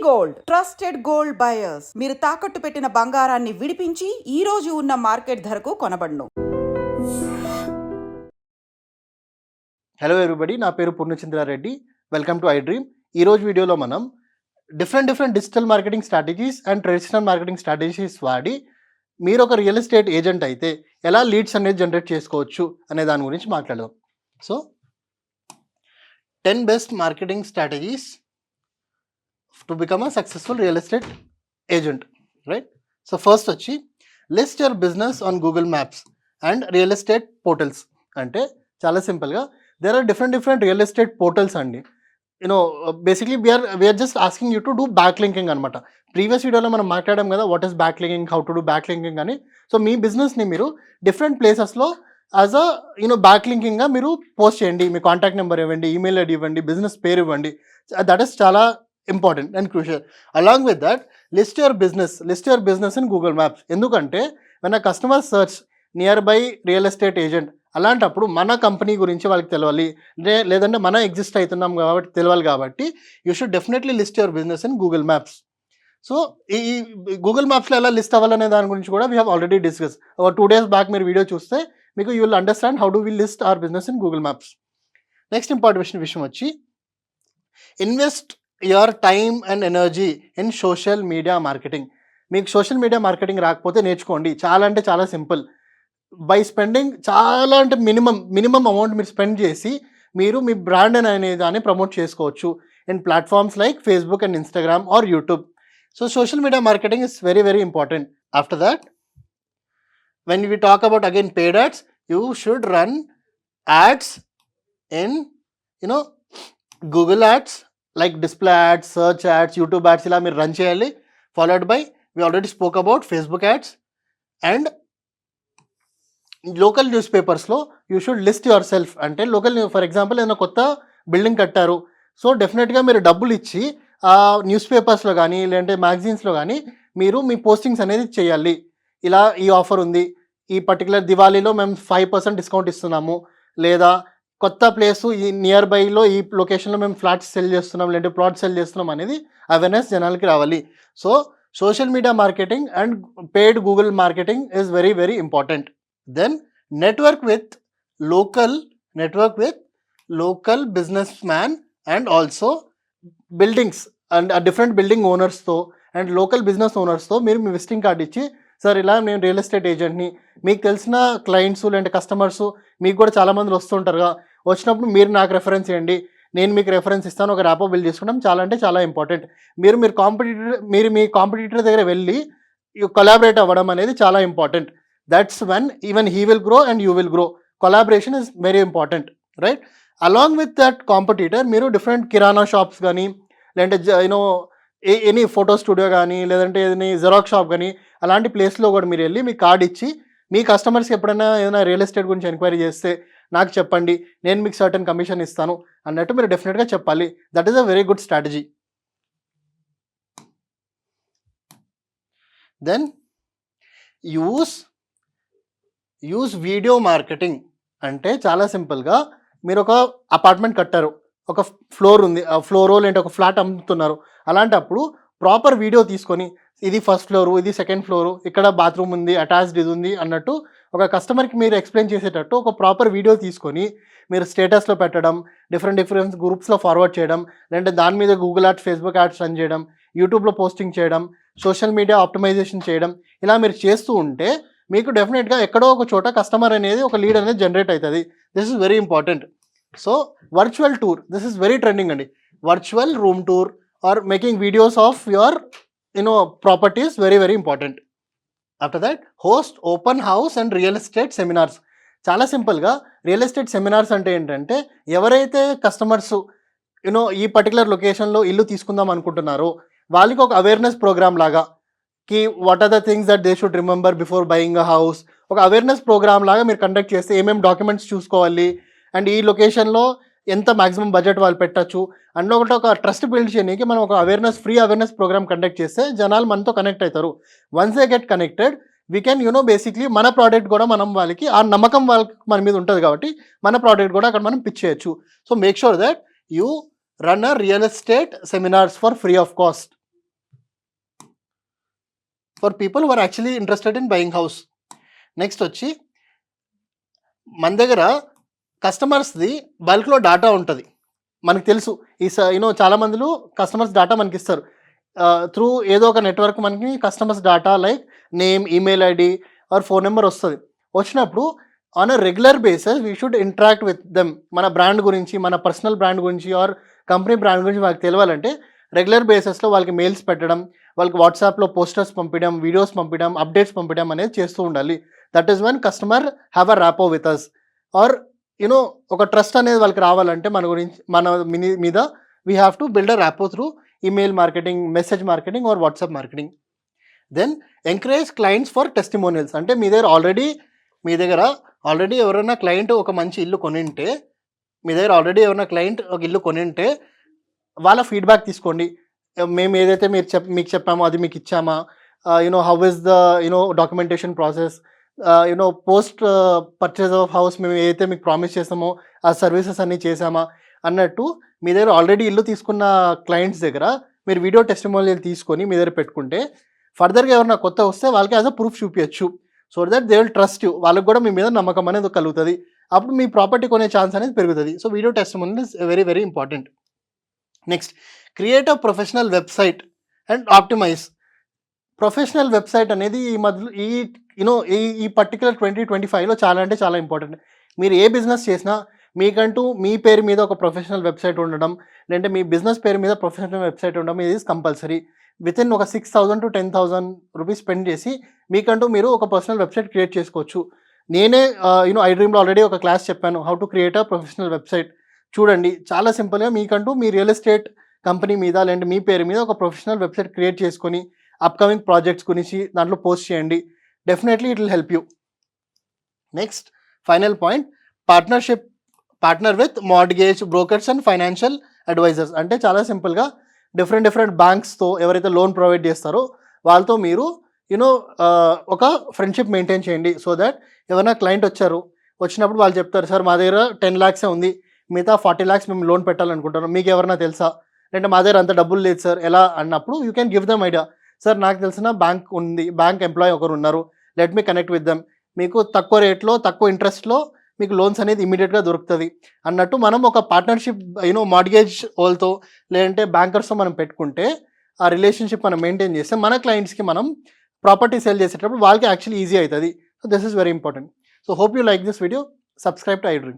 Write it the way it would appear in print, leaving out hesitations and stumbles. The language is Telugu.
Gold trusted gold buyers. మీరు తాకట్టు పెట్టిన బంగారాన్ని విడిపించి ఈ రోజు ఉన్న మార్కెట్ ధరకు కొనబడును. హలో ఎవ్రీబడి, నా పేరు పూర్ణచంద్రారెడ్డి. Welcome to iDream. ఈ రోజు వీడియోలో మనం different digital marketing strategies and traditional marketing strategies వాడి మీరు ఒక రియల్ ఎస్టేట్ ఏజెంట్ అయితే ఎలా లీడ్స్ అనేది జనరేట్ చేసుకోవచ్చు అనే దాని గురించి మాట్లాడదాం. So 10 best marketing strategies to become a successful real estate agent, right? So first వచ్చి list your business on Google maps and real estate portals. అంటే చాలా సింపుల్గా there are different real estate portals అండి. Basically we are just asking you to do back linking అనమాట. ప్రీవియస్ వీడియోలో మనం మాట్లాడాం కదా, what is back linking, how to do back linking అని. సో మీ బిజినెస్ని మీరు డిఫరెంట్ ప్లేసెస్లో యాజ్ అ బ్యాక్ లింకింగ్గా మీరు పోస్ట్ చేయండి. మీ కాంటాక్ట్ నెంబర్ ఇవ్వండి, ఈమెయిల్ ఐడి ఇవ్వండి, బిజినెస్ పేరు ఇవ్వండి. దట్ ఈస్ చాలా important and crucial. Along with that list your business in Google maps. ఎందుకంటే మన customer search near by real estate agent, అలాంటప్పుడు మన కంపెనీ గురించి వాళ్ళకి తెలవాలి, లేదంటే మనం ఎగ్జిస్ట్ అవుతున్నాం కాబట్టి తెలవాలి. కాబట్టి you should definitely list your business in Google Maps. So ఈ గూగుల్ మ్యాప్స్లో ఎలా లిస్ట్ అవ్వాలనే దాని గురించి కూడా we have already discuss. 2 days back మీరు వీడియో చూస్తే మీకు you will understand how do we list our business in Google Maps. Next important విషయం వచ్చి invest your time and energy in social media marketing. మీకు సోషల్ మీడియా మార్కెటింగ్ రాకపోతే నేర్చుకోండి. చాలా అంటే చాలా సింపుల్. బై స్పెండింగ్ చాలా అంటే మినిమం అమౌంట్ మీరు స్పెండ్ చేసి మీరు మీ బ్రాండ్ అనే దాన్ని ప్రమోట్ చేసుకోవచ్చు in platforms like Facebook and Instagram are YouTube. So social media marketing is very important. After that when we talk about again paid ads, you should run ads in Google ads like display ads, search ads, YouTube ads ila meer run cheyali. Followed by, we already spoke about Facebook ads and local newspapers lo you should list yourself. అంటే లోకల్, ఫర్ ఎగ్జాంపుల్ ఏదైనా కొత్త బిల్డింగ్ కట్టారు, సో డెఫినెట్గా మీరు డబ్బులు ఇచ్చి ఆ న్యూస్ పేపర్స్లో కానీ లేదంటే మ్యాగజైన్స్లో కానీ మీరు మీ పోస్టింగ్స్ అనేది చేయాలి. ఇలా ఈ ఆఫర్ ఉంది, ఈ పర్టికులర్ దివాళీలో మేము 5% డిస్కౌంట్ ఇస్తున్నాము, లేదా కొత్త ప్లేసు ఈ నియర్ బైలో ఈ లొకేషన్లో మేము ఫ్లాట్స్ సెల్ చేస్తున్నాం, లేదంటే ప్లాట్ సెల్ చేస్తున్నాం అనేది అవేర్నెస్ జనాలకి రావాలి. So social media marketing and paid Google marketing is very important. Then network with local businessman and also buildings and different building owners తో అండ్ లోకల్ బిజినెస్ ఓనర్స్తో మీరు మీ విజిటింగ్ కార్డ్ ఇచ్చి, సార్ ఇలా నేను రియల్ ఎస్టేట్ ఏజెంట్ని, మీకు తెలిసిన క్లయింట్స్ లేదంటే కస్టమర్స్ మీకు కూడా చాలామంది వస్తుంటారుగా, వచ్చినప్పుడు మీరు నాకు రెఫరెన్స్ ఇవ్వండి, నేను మీకు రెఫరెన్స్ ఇస్తాను, ఒక ర్యాపో బిల్డ్ చేసుకోవడం చాలా అంటే చాలా ఇంపార్టెంట్. మీరు మీ కాంపిటీటర్ దగ్గర వెళ్ళి కొలాబరేట్ అవ్వడం అనేది చాలా important. That's when even he will grow and you will grow. Collaboration is very important, right? Along with that competitor, మీరు డిఫరెంట్ కిరాణా షాప్స్ కానీ లేదంటే ఎనీ ఫోటో స్టూడియో కానీ లేదంటే ఏదైనా జెరాక్స్ షాప్ కానీ అలాంటి ప్లేస్లో కూడా మీరు వెళ్ళి మీ కార్డ్ ఇచ్చి మీ కస్టమర్స్కి ఎప్పుడైనా ఏదైనా రియల్ ఎస్టేట్ గురించి ఎంక్వైరీ చేస్తే నాకు చెప్పండి, నేను మీకు సర్టన్ కమిషన్ ఇస్తాను అన్నట్టు మీరు డెఫినెట్గా చెప్పాలి. That is a very good strategy. Then use video marketing. అంటే చాలా సింపుల్గా మీరు ఒక అపార్ట్మెంట్ కట్టారు, ఒక ఫ్లోర్ ఉంది, ఆ ఫ్లోరో లేదంటే ఒక ఫ్లాట్ అమ్ముతున్నారు. అలాంటప్పుడు ప్రాపర్ వీడియో తీసుకొని ఇది ఫస్ట్ ఫ్లోరు, ఇది సెకండ్ ఫ్లోరు, ఇక్కడ బాత్రూమ్ ఉంది, అటాచ్డ్ ఇది ఉంది అన్నట్టు ఒక కస్టమర్కి మీరు ఎక్స్ప్లెయిన్ చేసేటట్టు ఒక ప్రాపర్ వీడియో తీసుకొని మీరు స్టేటస్లో పెట్టడం, డిఫరెంట్ గ్రూప్స్లో ఫార్వర్డ్ చేయడం, లేదంటే దాని మీద Google ads, Facebook ads run చేయడం, యూట్యూబ్లో పోస్టింగ్ చేయడం, సోషల్ మీడియా ఆప్టిమైజేషన్ చేయడం, ఇలా మీరు చేస్తూ ఉంటే మీకు డెఫినెట్గా ఎక్కడో ఒక చోట కస్టమర్ అనేది, ఒక లీడ్ అనేది జనరేట్ అవుతుంది. This is very important. So virtual tour, this is very trending అండి. Virtual room tour or making videos of your properties very important. After that host open house and real estate seminars. చాలా సింపుల్గా రియల్ ఎస్టేట్ సెమినార్స్ అంటే ఏంటంటే, ఎవరైతే కస్టమర్స్ ఈ పర్టికులర్ లొకేషన్లో ఇల్లు తీసుకుందాం అనుకుంటున్నారో వాళ్ళకి ఒక అవేర్నెస్ ప్రోగ్రామ్ లాగా, కి what are the things that they should remember before buying a house, ఒక అవేర్నెస్ ప్రోగ్రామ్ లాగా మీరు కండక్ట్ చేస్తే ఏమేమి డాక్యుమెంట్స్ చూసుకోవాలి అండ్ ఈ లొకేషన్లో ఎంత మాక్సిమం బడ్జెట్ వాళ్ళు పెట్టచ్చు అందులో ఒక ట్రస్ట్ బిల్డ్ చేయడానికి మనం ఒక ఫ్రీ అవేర్నెస్ ప్రోగ్రామ్ కండక్ట్ చేస్తే జనాలు మనతో కనెక్ట్ అవుతారు. Once they get connected we can basically మన ప్రోడక్ట్ కూడా మనం వాళ్ళకి ఆ నమ్మకం వాళ్ళకి మన మీద ఉంటుంది కాబట్టి మన ప్రోడక్ట్ కూడా అక్కడ మనం పిచ్ చేయొచ్చు. So make sure that you run a real estate seminars for free of cost. For people who are actually interested in buying house. Next వచ్చి మన దగ్గర కస్టమర్స్ది బల్క్లో డాటా ఉంటుంది. మనకు తెలుసు చాలా మందిలో కస్టమర్స్ డాటా మనకి ఇస్తారు త్రూ ఏదో ఒక నెట్వర్క్. మనకి customers data like name, email ID are phone number వస్తుంది. వచ్చినప్పుడు on a regular basis we should interact with them. మన బ్రాండ్ గురించి, మన పర్సనల్ బ్రాండ్ గురించి ఆర్ కంపెనీ బ్రాండ్ గురించి వాళ్ళకి తెలియాలంటే రెగ్యులర్ బేసిస్లో వాళ్ళకి మెయిల్స్ పెట్టడం, వాళ్ళకి వాట్సాప్లో పోస్టర్స్ పంపించడం, వీడియోస్ పంపించడం, అప్డేట్స్ పంపించడం అనేది చేస్తూ ఉండాలి. That is one customer have a rapport with us. Or ఒక ట్రస్ట్ అనేది వాళ్ళకి రావాలంటే మన గురించి, మన మీద we have to build a rapport through email marketing, message marketing or WhatsApp marketing. Then encourage clients for testimonials. అంటే మీ దగ్గర ఆల్రెడీ ఎవరైనా క్లయింట్ ఒక మంచి ఇల్లు కొనింటే, ఒక ఇల్లు కొనింటే వాళ్ళ ఫీడ్బ్యాక్ తీసుకోండి. మేము ఏదైతే మీకు చెప్పామో అది మీకు ఇచ్చామా, how is the documentation process, post purchase of house మేము ఏదైతే మీకు ప్రామిస్ చేసామో ఆ సర్వీసెస్ అన్నీ చేసామా అన్నట్టు మీ దగ్గర ఆల్రెడీ ఇల్లు తీసుకున్న క్లయింట్స్ దగ్గర మీరు వీడియో టెస్టిమోనియల్ తీసుకొని మీ దగ్గర పెట్టుకుంటే ఫర్దర్గా ఎవరైనా కొత్త వస్తే వాళ్ళకి యాజ్ అ ప్రూఫ్ చూపించచ్చు. So that they will trust you. వాళ్ళకి కూడా మీ మీద నమ్మకం అనేది కలుగుతుంది. అప్పుడు మీ ప్రాపర్టీ కొనే ఛాన్స్ అనేది పెరుగుతుంది. So video testimonial is very very important. Next, create a professional website and optimise. Professional website అనేది ఈ పర్టికులర్ 2025లో చాలా అంటే చాలా ఇంపార్టెంట్. మీరు ఏ బిజినెస్ చేసినా మీకంటూ మీ పేరు మీద ఒక ప్రొఫెషనల్ వెబ్సైట్ ఉండడం, లేదంటే మీ బిజినెస్ పేరు మీద ప్రొఫెషనల్ వెబ్సైట్ ఉండడం ఇది కంపల్సరీ. వితిన్ ఒక 6,000 to 10,000 రూపీస్ స్పెండ్ చేసి మీకంటూ మీరు ఒక పర్సనల్ వెబ్సైట్ క్రియేట్ చేసుకోవచ్చు. నేనే ఐడ్రీమ్లో ఆల్రెడీ ఒక క్లాస్ చెప్పాను, how to create a professional website. చూడండి, చాలా సింపుల్గా మీకంటూ మీ రియల్ ఎస్టేట్ కంపెనీ మీద లేదంటే మీ పేరు మీద ఒక ప్రొఫెషనల్ వెబ్సైట్ క్రియేట్ చేసుకొని అప్కమింగ్ ప్రాజెక్ట్స్ గురించి దాంట్లో పోస్ట్ చేయండి. Definitely it will help you. Next, final point, partner with mortgage brokers and financial advisors. అంటే చాలా సింపుల్గా డిఫరెంట్ బ్యాంక్స్తో ఎవరైతే లోన్ ప్రొవైడ్ చేస్తారో వాళ్ళతో మీరు ఒక ఫ్రెండ్షిప్ మెయింటైన్ చేయండి. సో దట్ ఎవరైనా క్లయింట్ వచ్చినప్పుడు వాళ్ళు చెప్తారు, సార్ మా దగ్గర 10 lakhs ఉంది, మిగతా 40 lakhs మేము లోన్ పెట్టాలనుకుంటున్నాం, మీకు ఎవరైనా తెలుసా, అంటే మా దగ్గర అంత డబ్బులు లేదు సార్ ఎలా అన్నప్పుడు you can give them idea. Sir నాకు తెలిసిన బ్యాంక్ ఉంది, బ్యాంక్ ఎంప్లాయీ ఒకరు ఉన్నారు, let me connect with them, మీకు తక్కువ రేట్లో తక్కువ ఇంట్రెస్ట్లో మీకు లోన్స్ అనేది ఇమీడియట్గా దొరుకుతుంది అన్నట్టు మనం ఒక పార్ట్నర్షిప్ మార్ట్గేజ్ వాళ్ళతో లేదంటే బ్యాంకర్స్తో మనం పెట్టుకుంటే ఆ రిలేషన్షిప్ మనం మెయింటైన్ చేస్తే మన క్లయింట్స్కి మనం ప్రాపర్టీ సేల్ చేసేటప్పుడు వాళ్ళకి యాక్చువల్లీ ఈజీ అవుతుంది. So this is very important. So hope you like this video. Subscribe to iDream.